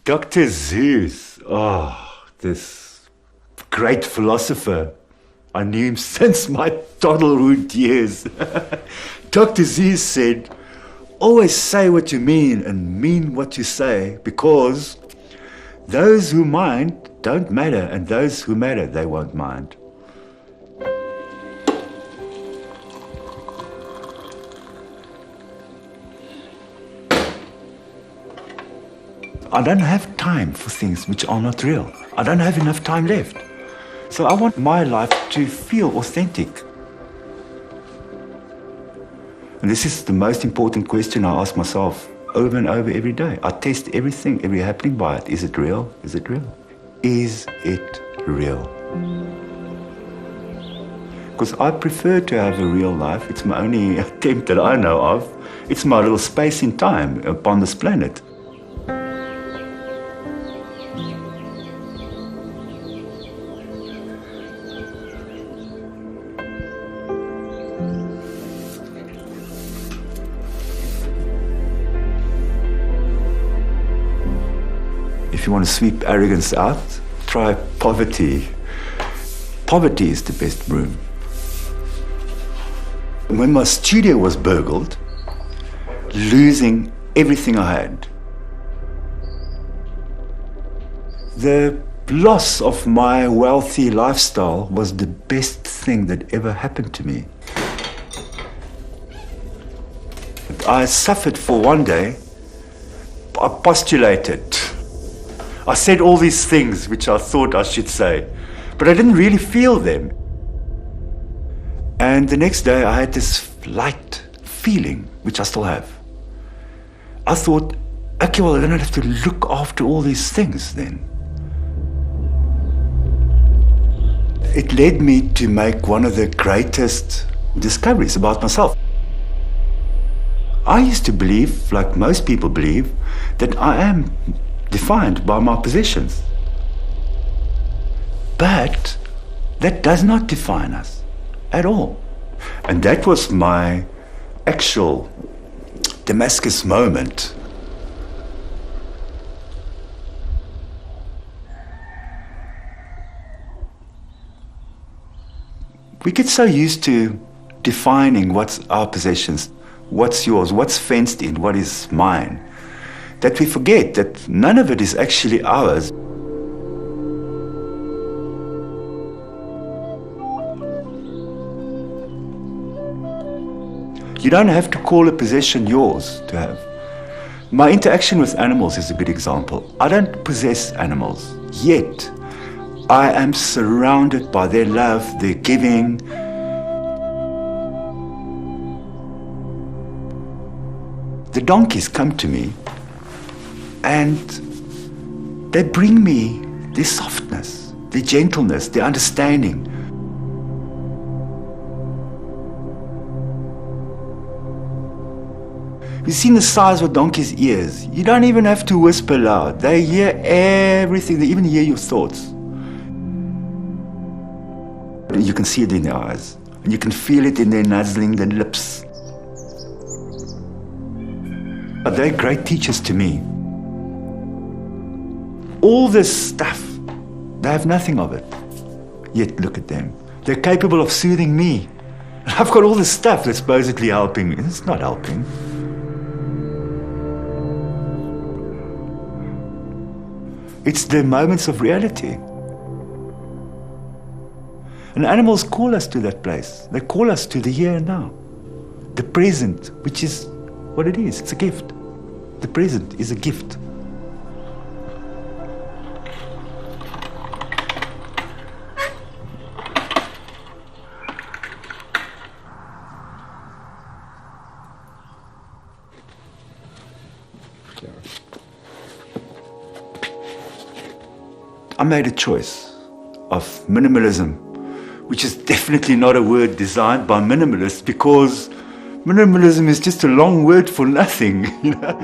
Dr. Zeus, this great philosopher. I knew him since my toddlerhood years. Dr. Zeus said, always say what you mean and mean what you say, because those who mind don't matter, and those who matter, they won't mind. I don't have time for things which are not real. I don't have enough time left. So I want my life to feel authentic. And this is the most important question I ask myself over and over every day. I test everything, every happening by it. Is it real? Is it real? Is it real? Because I prefer to have a real life. It's my only attempt that I know of. It's my little space in time upon this planet. If you want to sweep arrogance out, try poverty. Poverty is the best broom. When my studio was burgled, losing everything I had, the loss of my wealthy lifestyle was the best thing that ever happened to me. I suffered for one day. I postulated. I said all these things which I thought I should say, but I didn't really feel them. And the next day I had this light feeling, which I still have. I thought, okay, well, I don't have to look after all these things then. It led me to make one of the greatest discoveries about myself. I used to believe, like most people believe, that I am defined by my possessions. But that does not define us at all. And that was my actual Damascus moment. We get so used to defining what's our possessions, what's yours, what's fenced in, what is mine, that we forget that none of it is actually ours. You don't have to call a possession yours to have. My interaction with animals is a good example. I don't possess animals, yet I am surrounded by their love, their giving. The donkeys come to me and they bring me their softness, their gentleness, their understanding. You've seen the size of a donkey's ears. You don't even have to whisper loud. They hear everything. They even hear your thoughts. You can see it in their eyes. And you can feel it in their nuzzling, their lips. But they're great teachers to me. All this stuff, they have nothing of it. Yet look at them. They're capable of soothing me. I've got all this stuff that's supposedly helping me. It's not helping. It's the moments of reality. And animals call us to that place. They call us to the here and now. The present, which is what it is. It's a gift. The present is a gift. I made a choice of minimalism, which is definitely not a word designed by minimalists, because minimalism is just a long word for nothing, you know.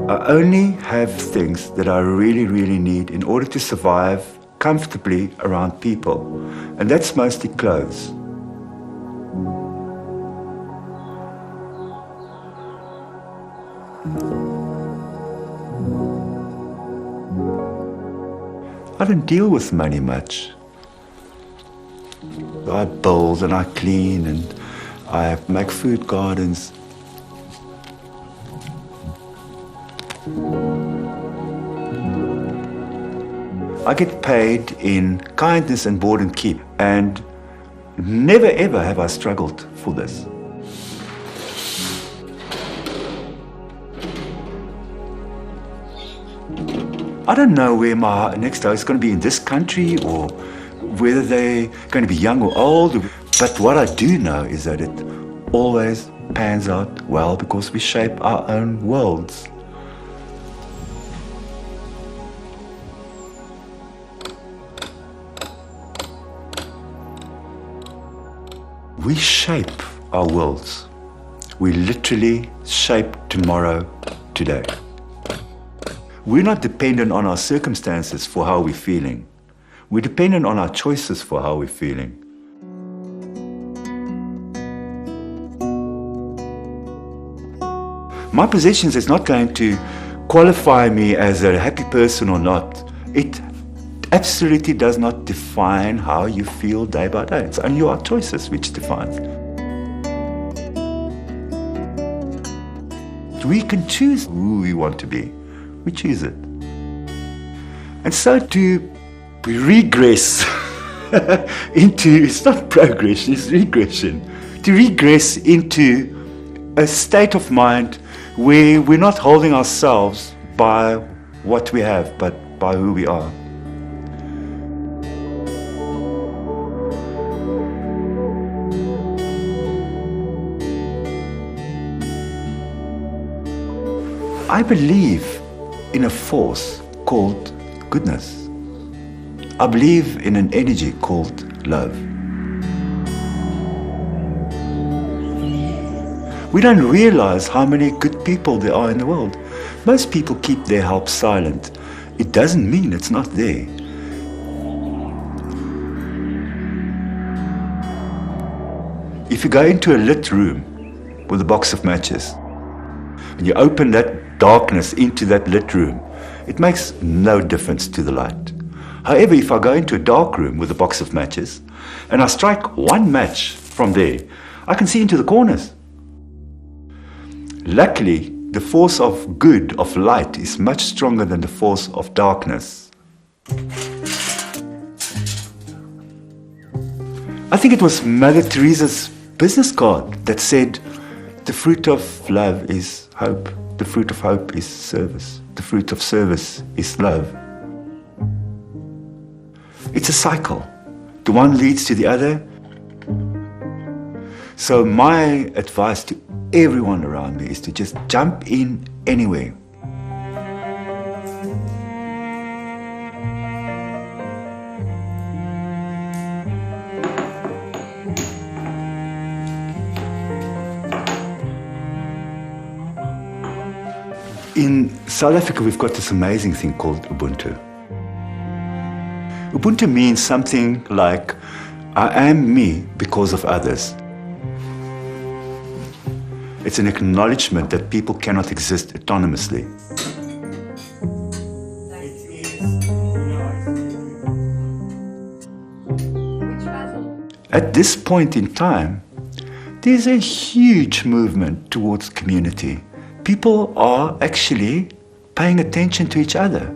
I only have things that I really, really need in order to survive comfortably around people, and that's mostly clothes. I don't deal with money much. I build and I clean and I make food gardens. I get paid in kindness and board and keep, and never ever have I struggled for this. I don't know where my next house is going to be, in this country or whether they're going to be young or old, but what I do know is that it always pans out well because we shape our own worlds. We shape our worlds. We literally shape tomorrow today. We're not dependent on our circumstances for how we're feeling. We're dependent on our choices for how we're feeling. My possessions is not going to qualify me as a happy person or not. It absolutely does not define how you feel day by day. It's only our choices which define. We can choose who we want to be. We choose it. And so to regress into, it's not progression, it's regression. To regress into a state of mind where we're not holding ourselves by what we have, but by who we are. I believe in a force called goodness. I believe in an energy called love. We don't realize how many good people there are in the world. Most people keep their help silent. It doesn't mean it's not there. If you go into a lit room with a box of matches, and you open that darkness into that lit room, it makes no difference to the light. However, if I go into a dark room with a box of matches and I strike one match from there, I can see into the corners. Luckily, the force of good, of light, is much stronger than the force of darkness. I think it was Mother Teresa's business card that said, the fruit of love is hope. The fruit of hope is service. The fruit of service is love. It's a cycle. The one leads to the other. So my advice to everyone around me is to just jump in anywhere. In South Africa, we've got this amazing thing called Ubuntu. Ubuntu means something like, I am me because of others. It's an acknowledgement that people cannot exist autonomously. At this point in time, there's a huge movement towards community. People are actually paying attention to each other.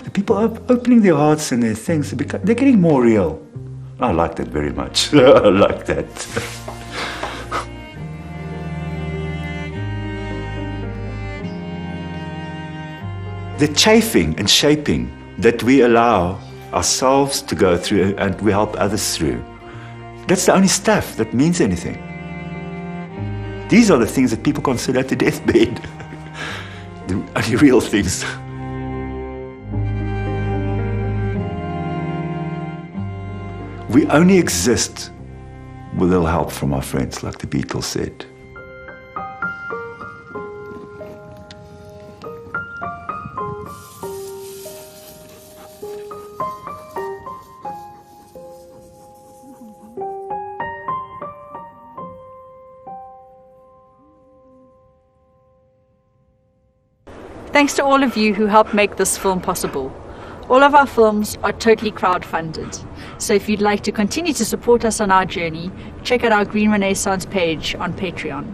The people are opening their hearts and their things. They're getting more real. I like that very much. I like that. The chafing and shaping that we allow ourselves to go through and we help others through, that's the only stuff that means anything. These are the things that people consider at the deathbed. The only real things. We only exist with a little help from our friends, like the Beatles said. thanks to all of you who helped make this film possible. All of our films are totally crowdfunded. So if you'd like to continue to support us on our journey, check out our Green Renaissance page on Patreon.